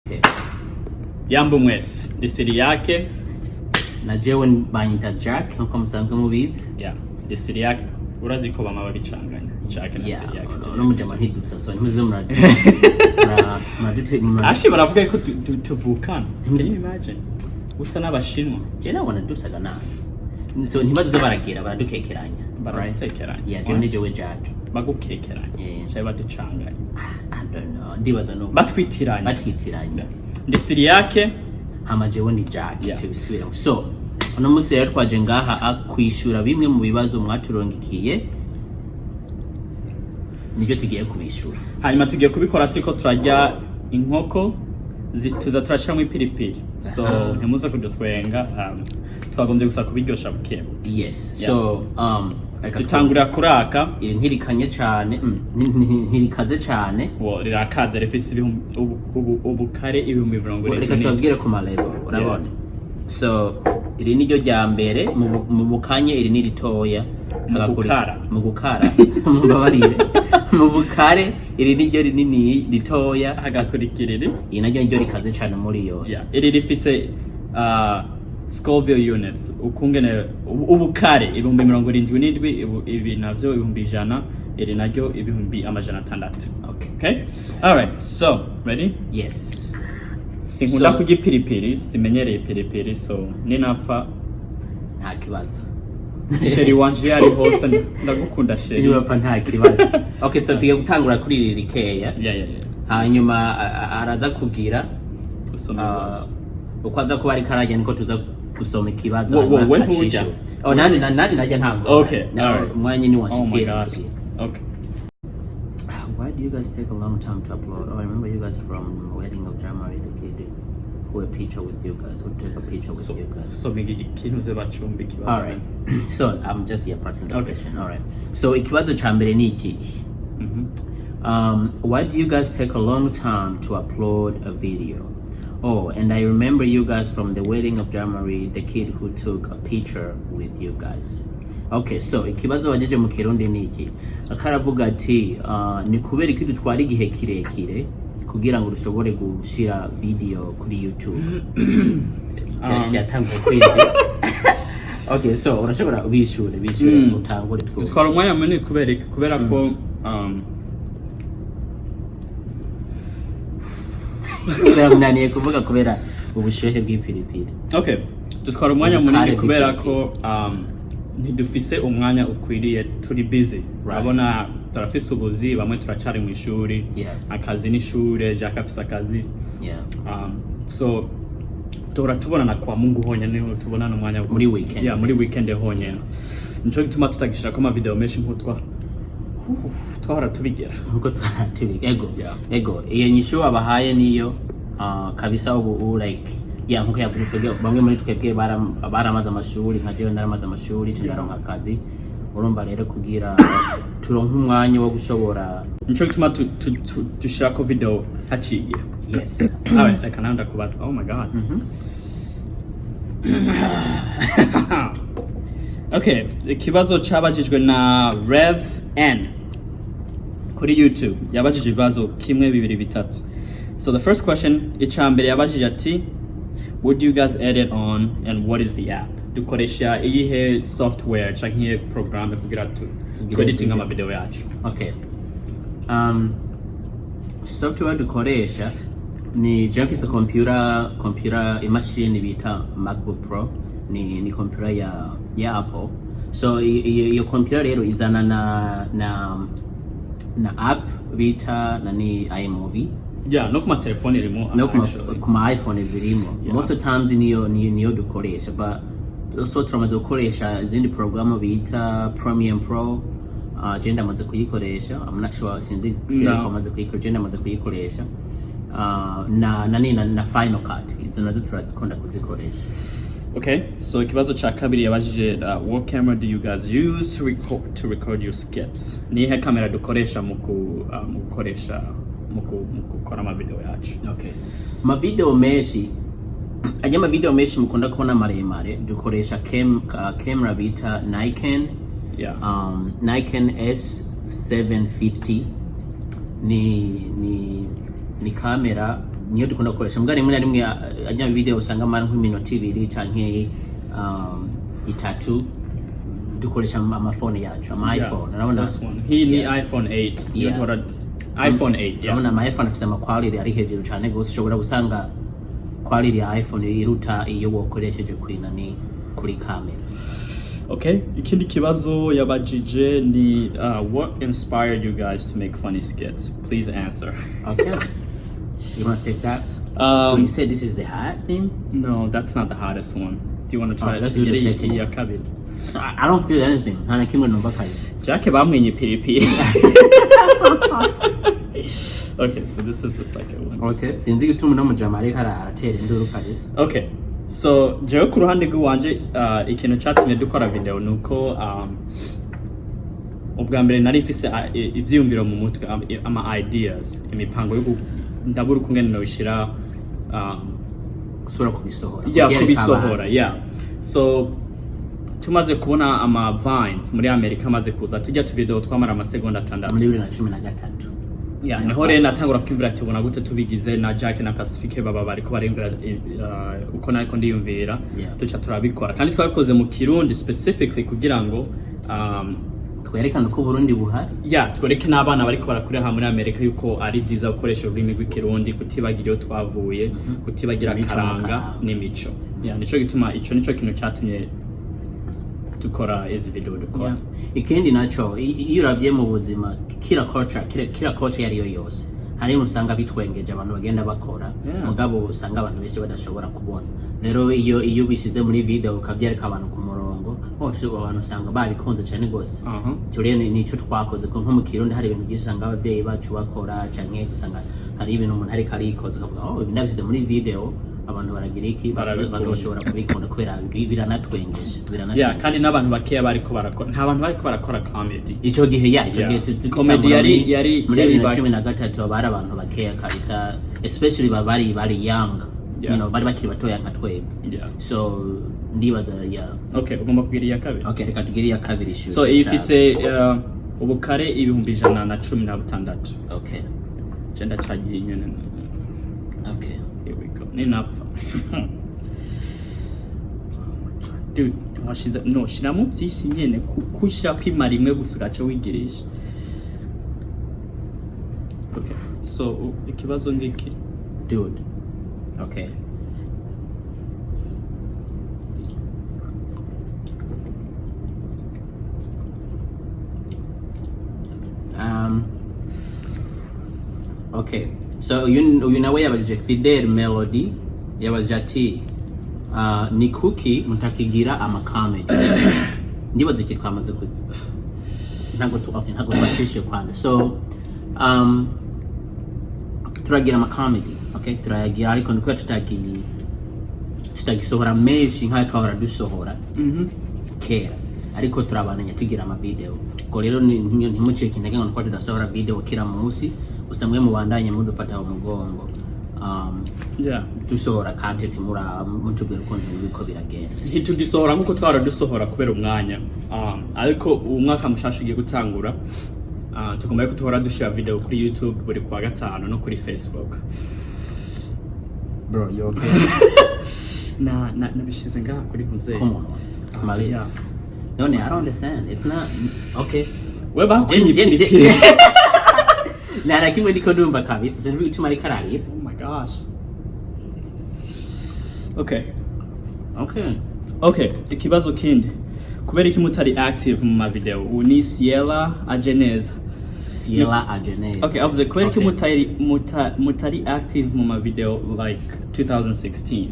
Okay. Yambu mwese disiri yake na jewe banyita Jack nkuko musanzwe mubizi. Yeah, disiri yake urazi ko bama babicanganya Jack na disiri yake. No mujama ntidutsa so ntimuze muradi. Ashi baravuga ko tuvukana. Can you imagine? Usa n'abashinwa. Je nabona dusaga na. So ntibaze baragira baradukekeranya. Baradukekeranya. Yeah, jewe ni jewe Jack. Bagukekeranya. Shaye baducanganya. I don't know. Ndibaza no. Batwitiranya. Disiri yake hama jewe ni Jack tubisubira. So uno musi rero twaje ngaha akwishura bimwe mu bibazo mwaturongikiye nivyo tugiye kubishura. Hanyuma tugiye kubikora turiko turarya inkoko tuza turashiramo ipiripiri. So ntimuza kudutwenga twagombye gusa kubiryosha buke. Yes. So dutangurira kuraka ntirikanye cyane ntirikaze cyane rirakaze rifise ubukare 2020. Reka tubabwire ku malevel urabona. So iri niryo rya mbere mu bukanye iri niritoya mu gukara mu bukare iri niryo rinini ritoya hagakurikirira iri naryo niryo rikaze cyane muri yose. Iri rifise Scoville units ukungene ubukare 77 ibi navyo 100 iri naryo 600. Okay. All right. So, ready? Yes. Sinkunda kugipiripiri simenyereye piripiri so ninapfa nta kibazo. Sheri wanje yari hose ndagukunda sheri. Ninapfa nta kibazo. Okay, so tugiye gutangura kuri iri rikeya. Yeah. Hanyuma araza kugira ukwaza kuba ari karajya niko tuza gusoma ikibazo. Wowe ntuja. Oh nani najya ntabwo. Okay. Mwanya ni washikira. Okay. Why do you guys take a long time to upload? Oh, I remember you guys from Wedding of Jamari, the kid who a picture with you guys, who took a picture with you guys. So ikinuze bacumbi kibazo. All right. So I'm just here practicing the question. All right. So ikibazo cha mbere ni iki? Why do you guys take a long time to upload a video? Oh, and I remember you guys from the Wedding of Jamari, the kid who took a picture with you guys. Okay, so ikibazo wajeje mu Kirundi ni iki? Akaravuga ati ni kubera iki dutwara igihe kirekire kugira ngo dushobore gushira video kuri YouTube. Yatanguye kwezi. Okay, so urashobora ubishure utangure two. Twara umwanya munini kubera ko munaniye kuvuga kubera ubushohe bw'ipiripiri. Okay, twara umwanya munini kubera ko ntidufise umwanya ukwiriye turi busy. Urabona turafise ubuzi bamwe turacari mu ishuri akazi n'ishure Jack afise akazi. So tubonana kwa Mungu honyene niho tubonana umwanya muri weekend. Muri weekend honyene. Nico gituma tutagishira ko ama video menshi nkutwa twahora tubigera nkuko tubiga. Ego iyo nyishu abahaye niyo kabisa ubu like nkuko yavuze twebwe bamwe muri twebwe baramaze amashuri nka jewe naramaze amashuri ndaronka akazi. Urumva rero kugira turonka umwanya wo gushobora nico gituma dushaka video haciye. Yes. Alright, kananda kubatsa. Oh my god. Okay, ikibazo cyabajijwe na Rev N kuri YouTube. Yabajije ibibazo kimwe bibiri bitatu. So the first question icambere yabajije ati what do you guys edit on and what is the app? Dukoresha iyihe software canke program kugira editing ama video yacu. Okay. Software dukoresha ni Jeff's computer imashini bita MacBook Pro ni computer ya Apple. So iyo computer rero izana na app bita nani iMovie. No kuma telefone irimo. No kuma iPhone zirimo. Most of the times niyo dukoresha, but also turamaze gukoresha izindi program bita Premiere Pro. Jenda maze kuyikoresha. I'm not sure sinzi ko maze kuyikoresha. Jenda maze kuyikoresha. Na Final Cut. Izo nazo turazikunda kuzikoresha. Okay, so ikibazo cha kabiri yabajije what camera do you guys use to record your skits? Nihe kamera dukoresha mu gukora ama video yacu. Okay. Ma video menshi mukunda kubona maremare dukoresha camera bita Nikon. Nikon S750 ni kamera niyo dukunda gukoresha mbwa rimwe na rimwe ajya video usanga mara nk'iminota 2 canke itatu dukoresha amafone yacu iPhone urabona he ni iPhone 8 you got iPhone 8 urabona ama iPhone afite ama quality ari hejuru cyane gose ushobora gusanga quality ya iPhone iruta iyo wokoresheje kuri camera. Okay, ikindi kibazo yabajije ni what inspired you guys to make funny skits? Please answer. Okay. You want to take that? You said this is the hard thing? No, that's not the hardest one. Do you want to try? Let's do the second one. I don't feel anything. Hana kimwe numva kaje. Jackie bamwenye piripiri. Okay, so this is the second one. Okay. Sinzi gituma no mujamare kara aratera induru kaje. Okay. So, jewe ku ruhande rwanje ikintu cyatumye dukora video nuko ubwa mbere nari mfise ivyiyumviro mu mutwe ama ideas imipango yo ndabura kungene no bishira kusura kubisohora. Yeah, kubisohora. Yeah. So tumaze kubona ama vines muri America maze kuza tujya tu video twamara amasegonda 6 muri 2013. Yeah, niho rero natangura kwimvira ati ubona gute tubigize na Jack na Pacifique baba bariko baremvira uko nariko ndiyumvira tuca turabikora kandi twabikoze mu Kirundi specifically kugira ngo twerekana ko Burundi buhari. Yeah, twereke n'abana bariko barakurira muri America yuko ari byiza gukoresha ururimi rw'ikirundi kutibagira iyo twavuye kutibagira karanga n'imico. Yeah, nico gituma ico nico kintu cyatumye dukora izi video dukora. Ikindi naco iyo uravye mu buzima kila culture yari yo yose hari usanga bitwengeje abantu bagenda bakora mugabo usanga abantu bese badashobora kubona. Rero iyo bisize muri video ukavyereka abantu ku murongo hose abantu usanga babikunze cyane gose. Turiye nico twakoze ko nko mu Kirundi hari ibintu byinshi usanga abavyeyi bacu bakora cyane usanga hari ibintu umuntu ari karikoze akavuga ibi ndabisize muri video abantu baragira iki batoshobora kubikunda kubera biranatwengeje. Yeah, kandi n'abantu bakeya bariko barakora nta bantu bariko barakora comedy ico gihe comedy yari muri 2013 abari abantu bakeya kabisa especially bari young. You know bari bakiri batoya nka twebwe. So ndibaza okay ugomba kugira iya kabiri. Okay, reka tugire iya kabiri. So if you say ubukare 116. Okay, genda chagiye nyene. Okay, here we go. Ninapfa. Dude, washize no shiramo byinshi nyene kushira kwimara imwe gusa gace wigirisha. Okay, so ikibazo ngiki dude. Okay, okay, so you know yabajije Fidel Melody yabajije ati ni kuki mutakigira ama comedy. Ndibaza iki twamaze ku ntago twacishe kwanda. So turagira ama comedy. Okay, turayagira ariko ndiko tutagisohora menshi nka twahora dusohora kera ariko turabananya tugira ama video. Ko rero ntimucike intege ngo tudasohora video kira munsi usamwe mu bandanye mudufata mu mugongo. Dusohora content mutubwira ukuntu biko biragenda. Ntitugisohora nkuko twara dusohora kubera umwanya. Ariko umwaka mushasha ugiye gutangura tugomba ko tuhora dushira video kuri YouTube buri kwa gatanu no kuri Facebook. Bro, you okay? na bishize ngaha kuri muzehe. Come on. Come on. Yeah. No, I don't understand. It's not okay. Weba na kimwe ndiko ndumva kabisa sinzi bituma ari karari. Oh my gosh. Okay, ikibazo kindi kubera iki mutari active mu ma video uni Ciela Ageneza. Okay, avuze kubera iki mutari active mu ma video like 2016.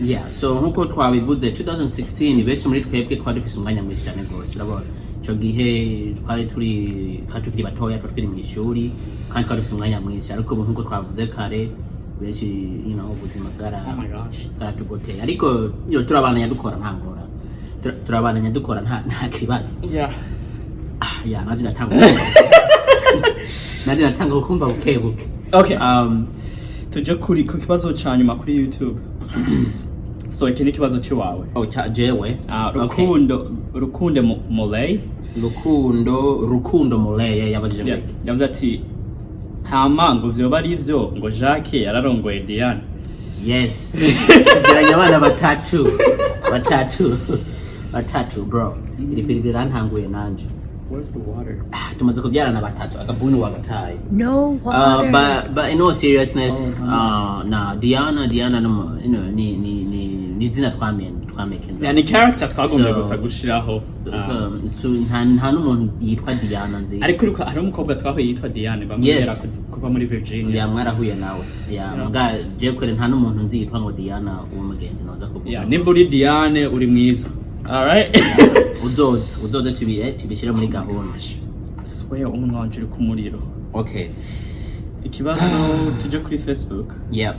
Yeah, so nkuko twabivuze 2016 bese muri twebwe twari dufise umwanya mwinshi cyane gose urabona ico gihe twari tukiri batoya twari mu ishuri kandi twari dufise umwanya mwinshi ariko nkuko twavuze kare bese ubuzima bwaratugoteye ariko iyo turabananya dukora nta ngora turabananya dukora nta kibazo. Naje natanga kumva bukebuke. Okay, tuje kuri ku kibazo ca nyuma kuri YouTube. So iki ni kibazo ciwawe. Jewe. Rukundo Molay. Rukundo Molay yabajije. Yavuze ati hama ngo vyoba ari ivyo ngo Jacques yararongoye Diane. Yes. Geranya abana batatu bro. Iri birantanguye nanje. Where's the water? Tumaze kubyarana batatu akabuni wagataye. No water. But in all seriousness, nah, Diana no, you know, ni zina twamekenza. Yani character twagombye gusa gushiraho. So nta n'umuntu yitwa Diana nzi. Ariko ari umukobwa twaho yitwa Diane bamubera kuva muri Virginia. Ya mwarahuye nawe. Ya muga je kwere nta n'umuntu nzi yitwa ngo Diana umugenzi noza kuvuga. Ya nimba uri Diane uri mwiza. All right. Uzoze tubishyira muri gahunda. Swear umunwa wanje uri ku muriro. Okay. Ikibazo tuje kuri Facebook. Yep.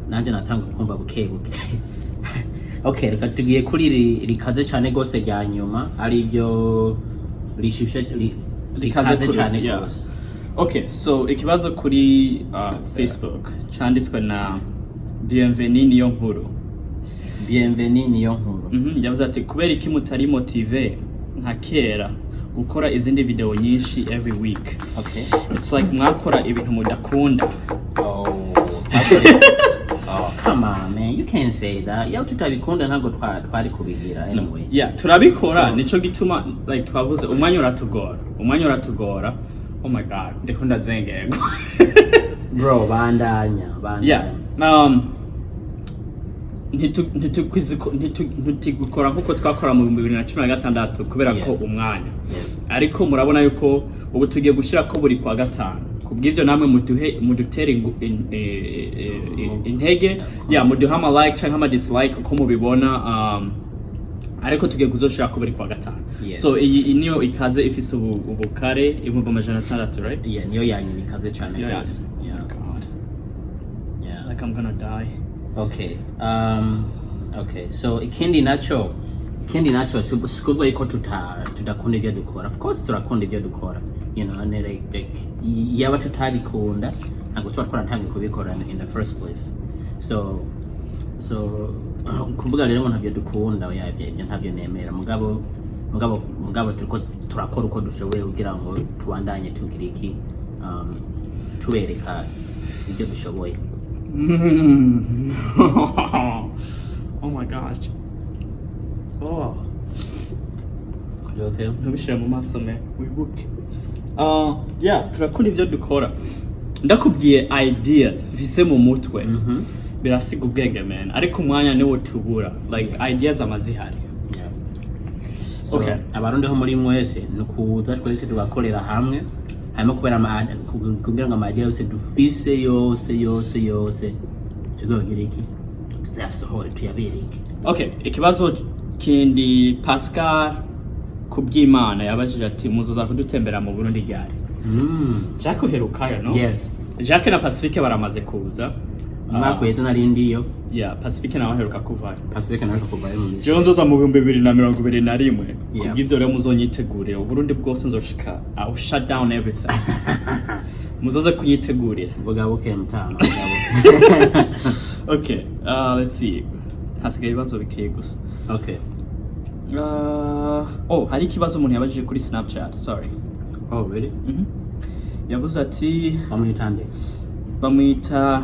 Nanje natanga kumva buke. Okay, reka tugiye kuri rikaze cyane gose rya nyuma ari ryo rishushe rikaze cyane gose. Okay, so ikibazo kuri Facebook cyanditswe na Bienvenue niyo nkuru. Bienvenue niyo nkuru. Yavuze ati kubera iki mutari motive nka kera gukora izindi video nyinshi every week. Okay. It's like mwakora ibintu mudakunda. Oh, come on man, you can't say that. Yawe tutabikunda ntago twari kubigira anyway. Yeah, turabikora nico gituma like twavuze umwanya uratugora. Oh my god, ndikunda zengego. Bro, bandanya. Yeah. Ntitukora nkuko twakora mu 2016 kubera ko umwanya. Ariko murabona yuko ubu tugiye gushira ko buri kwa gatanu. Kubw'ivyo namwe mudutere intege. Yeah, muduha ama like canke ama dislike uko mubibona. Ariko tugiye kuzoshira ko buri kwa gatanu. So iyi niyo ikaze ifise ubukare 1600, right? Yeah, niyo yanyu ikaze cyane. Yeah. Like I'm gonna die. Okay. Okay. So ikindi nacho sikuvuga yuko tudakunda ibyo dukora. Of course turakunda ibyo dukora. You know, and like yaba tutabikunda ntabwo twakora ntange kubikora in the first place. So kuvuga rero ngo ntabyo dukunda ibyo ntabyo nemera mugabo turiko turakora uko dushoboye kugira ngo tubandanye tugira iki tubereka ibyo dushoboye. Oh my gosh. Oh. You okay? Nubishira mu maso me. Wibuke. Yeah, turakunda ibyo dukora. Ndakubwiye ideas vise mu mutwe. Birasiga ubwenge man. Ariko umwanya niwo tubura. Like ideas amazihari. Yeah. So, okay. Abarundi ho muri mwese nukuza twese tugakorera hamwe. Hanyuma kubera kugira ngo amajya yose dufise yose tuzogira iki tuzasohora tuyabereke. Okay, ikibazo kindi Pascal kubyimana yabajije ati muzoza kudutembera mu Burundi ryari? Jacques herukayo no? Yes. Jacques na Pacifique baramaze kuza. Mwakweze narindiyo. Yeah, Pacifique nawe heruka kuvayo. Pacifique nawe kuvayo mu misi. Jonzo za mu 2021. Kubw'ivyo rero muzonyitegurira Burundi bwose nzoshika. I'll shut down everything. Muzoza kunyitegurira. Vuga buke mutama. Okay, let's see. Hasigaye ibibazo bikiye gusa. Okay. Hari ikibazo umuntu yabajije kuri Snapchat, sorry. Oh, really? Yavuze ati bamwita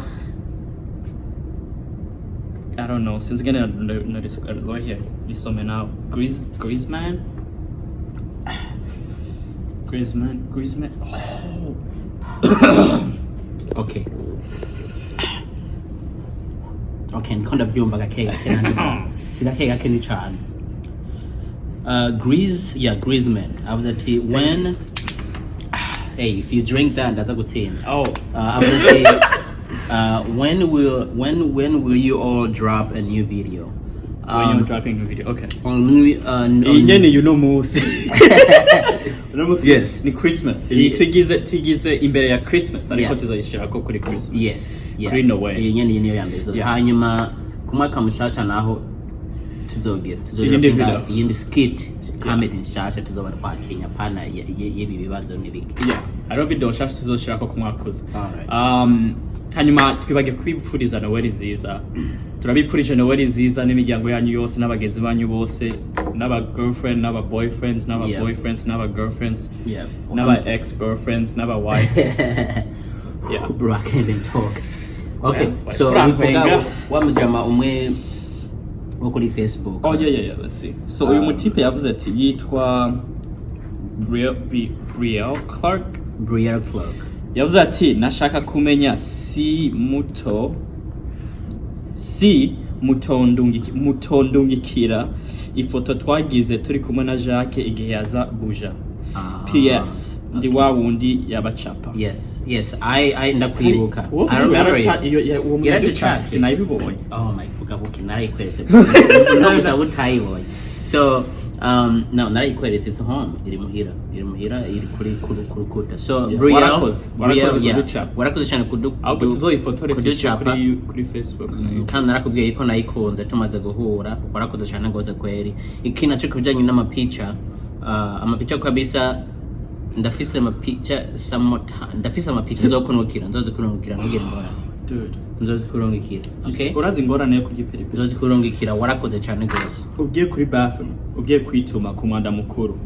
I don't know, since gonna notice right here. Lisome now. Griezmann. Oh. Okay. Okay, ndikunda byumva gakega kenandi. Sigakega keni cyane. Griezmann. I was at when hey, if you drink that, that's a good thing. Oh. I was say when will you all drop a new video? When you're dropping a video, okay. You know most. Yes, ni Christmas. Tugize imbere ya Christmas. Ariko tuzayishira ko kuri Christmas. Yes. Kuri Noel. Niyo yambere. Hanyuma ku Mwaka Mushasha naho tuzogira iyindi skit comedy nshasha tuzoba twakinya pana y'ibi bibazo n'ibiki. Yeah. hariho video nshasha tuzoshirako ku mwakoze. Alright. Hanyuma twibage kwipfuriza Noeli nziza. Turabipfurije Noeli nziza n'imiryango yanyu yose n'abagenzi banyu bose n'aba girlfriend n'aba boyfriends n'aba boyfriends n'aba girlfriends n'aba ex girlfriends n'aba wives. Yeah, bro, I can't even talk. Okay, well, so we forgot wa mujama umwe wo kuri Facebook. Oh yeah, let's see. So uyu mutipe yavuze ati yitwa Brielle Clark. Yavuze ati nashaka kumenya si mutondungikira ifoto twagize turi kumwe na Jacques igihe yaza buja. PS ndi wa wundi yabacapa. Yes, I ndakwibuka. I remember it. Sinabibonye. Oh my fuck, narayikweretse. Ntabwo utayibonye. So no, narayikweretse, it's home. Iri muhira iri kuri kurukuta. So warakoze cyane ahubwo tuzoyifotore kuri Facebook. Kandi narakubwiye ko nayikunze tumaze guhura. Warakoze cyane gose kweri. Ikina cyo kujanye n'amapicha amapicha kabisa. Ndafise amapicha nzokunukira ntugire mbona. Dude, nzozikurungikira. Okay, urazi ngorane yo kugipiripiri. Nzozikurungikira, warakoze cyane gose. Ugiye kuri bathroom, ugiye kwituma ku mwanda mukuru,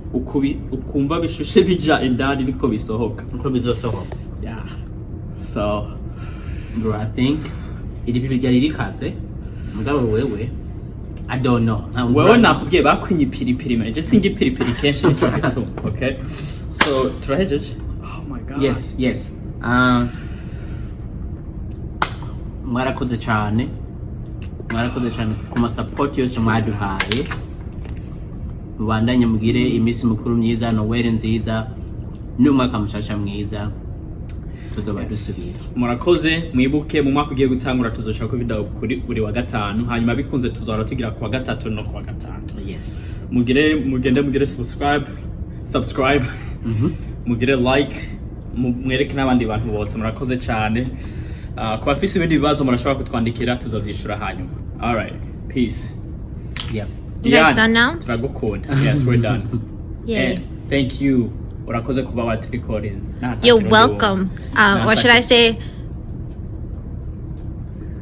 ukumva bishushe bija indani niko bisohoka. Nko bizosohoka. Yeah. So, bro, I think iri pipi ryari rikaze. Mugabo wewe I don't know. Wewe nakubwiye bakwinye piripiri manje singi piripiri kenshi cyo bituma. Okay? So, turahejeje. Oh my god. Yes. Mwarakoze cyane ku support yose mwaduhaye. Mubandanye mugire imisi mukuru myiza, Noeli nziza n'umwaka mushasha mwiza. Tuzoba dusubira. Murakoze, mwibuke mu mwaka ugiye gutangura tuzoshaka ko video kuri buri wa gatanu, hanyuma bikunze tuzora tugira ku wa gatatu no ku wa gatanu. Yes. Mugire subscribe. Mugire like, mwereke n'abandi bantu bose. Murakoze cyane. Kwa afisi ibindi bibazo murashobora kutwandikira tuzovyishura hanyuma. All right. Peace. Yeah. You guys done now? Turagukunda. Yes, we're done. Yay. Thank you. Urakoze kuba wa recordings. You're welcome. What should I say?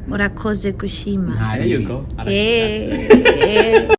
Urakoze gushima. There you go. Yeah.